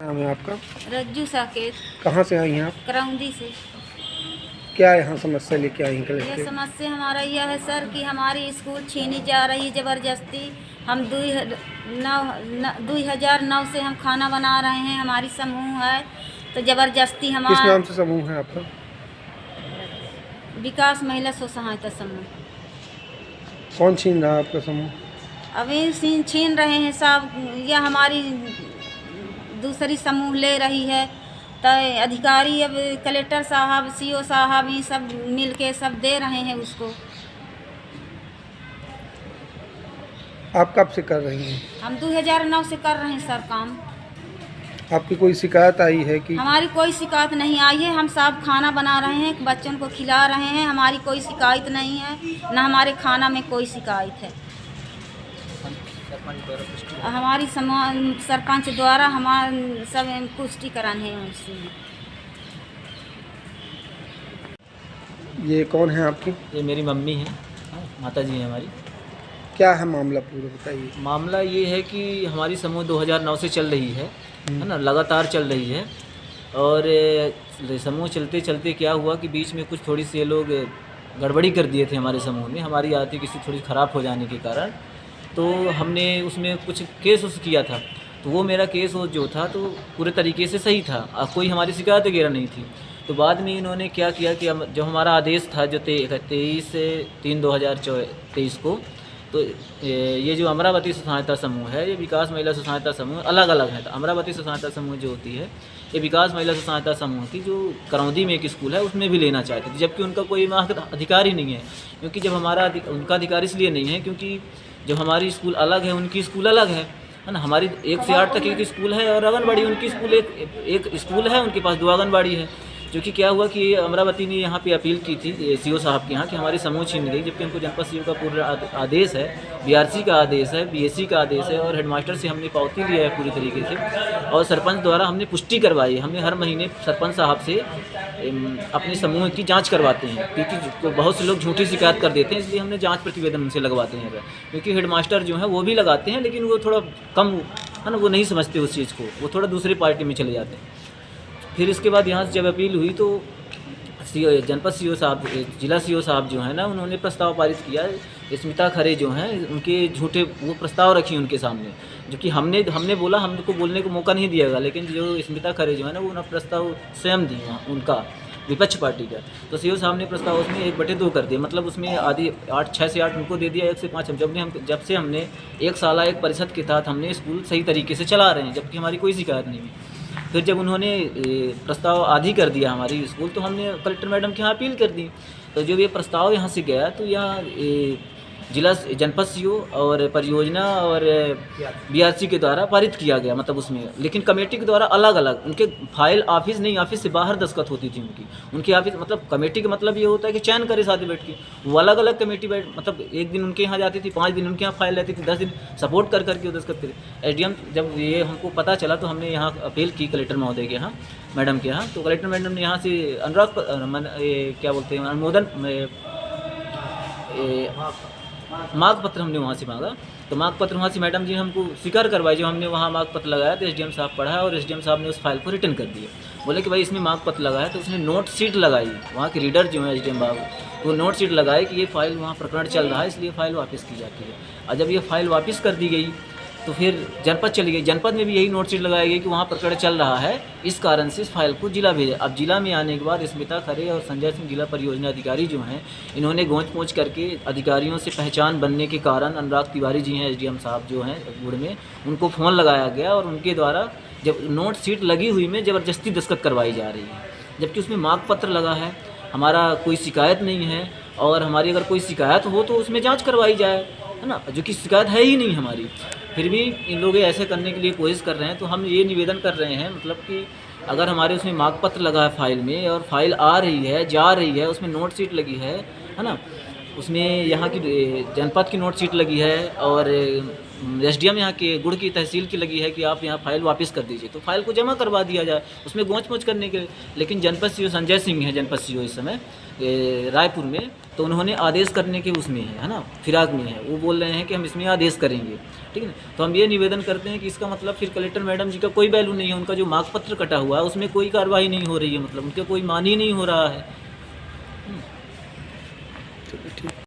नाम है आपका? रज्जू साकेत। कहाँ से आई हैं आप? करौंदी से। क्या यहाँ समस्या लेके आई हैं ये कलेक्टर? समस्या हमारा यह है सर कि हमारी स्कूल छीनी जा रही ज़बरदस्ती। हम 2009 से हम खाना बना रहे हैं, हमारी समूह है, तो ज़बरदस्ती किस हमारा नाम से समूह है आपका? विकास महिला स्व सहायता समूह। कौन छीन रहा है आपका समूह? अभी छीन रहे हैं साहब, यह हमारी दूसरी समूह ले रही है, तो अधिकारी अब कलेक्टर साहब, सीओ साहब ये सब मिल के सब दे रहे हैं उसको। आप कब से कर रही हैं? हम 2009 से कर रहे हैं सर काम। आपकी कोई शिकायत आई है कि? हमारी कोई शिकायत नहीं आई है, हम सब खाना बना रहे हैं, बच्चों को खिला रहे हैं, हमारी कोई शिकायत नहीं है, ना हमारे खाना में कोई शिकायत है। हमारी सरपंच द्वारा हमारे सब पुष्टिकरण है उससे। ये कौन है आपकी? ये मेरी मम्मी है, माता जी है हमारी। क्या है मामला पूरा बताइए। मामला ये है कि हमारी समूह 2009 से चल रही है ना, लगातार चल रही है। और समूह चलते चलते क्या हुआ कि बीच में कुछ थोड़ी सी ये लोग गड़बड़ी कर दिए थे हमारे समूह में, हमारी आर्थिक स्थिति थोड़ी ख़राब हो जाने के कारण। तो हमने उसमें कुछ केस उस किया था, तो वो मेरा केस वो जो था तो पूरे तरीके से सही था, कोई हमारी शिकायत वगैरह नहीं थी। तो बाद में इन्होंने क्या किया कि जो हमारा आदेश था जो 23/3/2023 को, तो ये जो अमरावती सहायता समूह है, ये विकास महिला सहायता समूह अलग अलग है। तो अमरावती सहायता समूह जो होती है, ये विकास महिला सहायता समूह की जो करौंदी में एक स्कूल है उसमें भी लेना चाहते थे, जबकि उनका कोई अधिकार ही नहीं है। क्योंकि जब उनका अधिकार इसलिए नहीं है क्योंकि जो हमारी स्कूल अलग है, उनकी स्कूल अलग है ना। हमारी 1 से 8 तक एक स्कूल है और आंगनबाड़ी, उनकी स्कूल एक स्कूल है, उनके पास 2 आंगनबाड़ी है। जो कि क्या हुआ कि अमरावती ने यहाँ पे अपील की थी सीओ साहब के यहाँ कि हमारी समूह छीन गई, जबकि उनको जनपद सीओ का पूरा आदेश है, बीआरसी का आदेश है, बीएससी का आदेश है, और हेडमास्टर से हमने पावती लिया है पूरी तरीके से, और सरपंच द्वारा हमने पुष्टि करवाई है। हमने हर महीने सरपंच साहब से अपने समूह की जांच करवाते हैं, क्योंकि तो बहुत से लोग झूठी शिकायत कर देते हैं, इसलिए हमने जाँच प्रतिवेदन उनसे लगवाते हैं। क्योंकि हेडमास्टर जो है वो भी लगाते हैं, लेकिन वो थोड़ा कम है ना, वो नहीं समझते उस चीज़ को, वो थोड़ा दूसरी पार्टी में चले जाते हैं। फिर इसके बाद यहाँ से जब अपील हुई तो जनपद सीओ साहब, जिला सीओ साहब जो है ना, उन्होंने प्रस्ताव पारित किया। स्मिता खरे जो हैं, उनके झूठे वो प्रस्ताव रखी उनके सामने, जो कि हमने बोला, हमको बोलने को मौका नहीं दिया गया, लेकिन जो स्मिता खरे जो है ना, वो ना प्रस्ताव स्वयं दी वहाँ उनका विपक्ष पार्टी का। तो सीओ साहब ने प्रस्ताव उसमें 1/2 कर दिया, मतलब उसमें आधी 6 से 8 उनको दे दिया, 1 से 5 जब से हमने 1 साल एक परिषद के तहत हमने स्कूल सही तरीके से चला रहे हैं, जबकि हमारी कोई शिकायत नहीं है। फिर जब उन्होंने प्रस्ताव आधी कर दिया हमारी स्कूल, तो हमने कलेक्टर मैडम के यहाँ अपील कर दी। तो जब ये प्रस्ताव यहाँ से गया तो यहाँ जिला जनपद सीओ और परियोजना और बीआरसी के द्वारा पारित किया गया, मतलब उसमें, लेकिन कमेटी के द्वारा अलग अलग उनके फाइल ऑफिस नहीं, ऑफिस से बाहर दस्तखत होती थी उनकी ऑफिस, मतलब कमेटी का मतलब ये होता है कि चयन करे साथ बैठ के, वो अलग अलग कमेटी बैठ, मतलब एक दिन उनके यहाँ जाती थी, 5 दिन उनके यहाँ फाइल रहती थी, 10 दिन सपोर्ट कर करके दस्तखत करे। एसडीएम जब ये हमको पता चला तो हमने यहाँ अपील की कलेक्टर महोदय के यहाँ, मैडम के यहाँ। तो कलेक्टर मैडम ने यहाँ से क्या बोलते हैं, अनुमोदन मांग पत्र हमने वहाँ से मांगा। तो मांग पत्र वहाँ से मैडम जी ने हमको स्वीकार करवाई। जो हमने वहाँ मांग पत्र लगाया तो एसडीएम साहब पढ़ा, और एसडीएम साहब ने उस फाइल को रिटर्न कर दिया। बोले कि भाई इसमें मांग पत्र लगाया, तो उसने नोट शीट लगाई, वहाँ के रीडर जो है एसडीएम बाबू, तो नोट शीट लगाए कि ये फाइल वहाँ प्रकरण चल रहा है, इसलिए फ़ाइल वापस की जाती है। और जब ये फाइल वापस कर दी गई तो फिर जनपद चली गई, जनपद में भी यही नोट शीट लगाई गई कि वहाँ प्रकरण चल रहा है, इस कारण से इस फाइल को जिला भेजा। अब जिला में आने के बाद स्मिता खरे और संजय सिंह जिला परियोजना अधिकारी जो हैं, इन्होंने गोंच पोंछ करके अधिकारियों से पहचान बनने के कारण अनुराग तिवारी जी हैं एसडीएम साहब जो हैं गुड़ में, उनको फ़ोन लगाया गया और उनके द्वारा जब नोट शीट लगी हुई में ज़बरदस्ती दस्तखत करवाई जा रही है, जबकि उसमें मांग पत्र लगा है, हमारा कोई शिकायत नहीं है, और हमारी अगर कोई शिकायत हो तो उसमें जाँच करवाई जाए, है ना, जो कि शिकायत है ही नहीं हमारी। फिर भी इन लोग ऐसे करने के लिए कोशिश कर रहे हैं। तो हम ये निवेदन कर रहे हैं, मतलब कि अगर हमारे उसमें मांग पत्र लगा है फाइल में, और फाइल आ रही है, जा रही है, उसमें नोट शीट लगी है ना, उसमें यहाँ की जनपद की नोट शीट लगी है, और एसडीएम यहाँ के गुड़ की तहसील की लगी है कि आप यहाँ फाइल वापस कर दीजिए, तो फाइल को जमा करवा दिया जाए, उसमें गोंच पोंछ करने के। लेकिन जनपद सीओ संजय सिंह हैं, जनपद सीओ इस समय रायपुर में, तो उन्होंने आदेश करने के उसमें है ना, फिराक में है, वो बोल रहे हैं कि हम इसमें आदेश करेंगे, ठीक है ना। तो हम ये निवेदन करते हैं कि इसका मतलब फिर कलेक्टर मैडम जी का कोई वैल्यू नहीं है, उनका जो मार्ग पत्र कटा हुआ है उसमें कोई कार्रवाई नहीं हो रही है, मतलब उनका कोई मान ही नहीं हो रहा है। ठीक है, ठीक।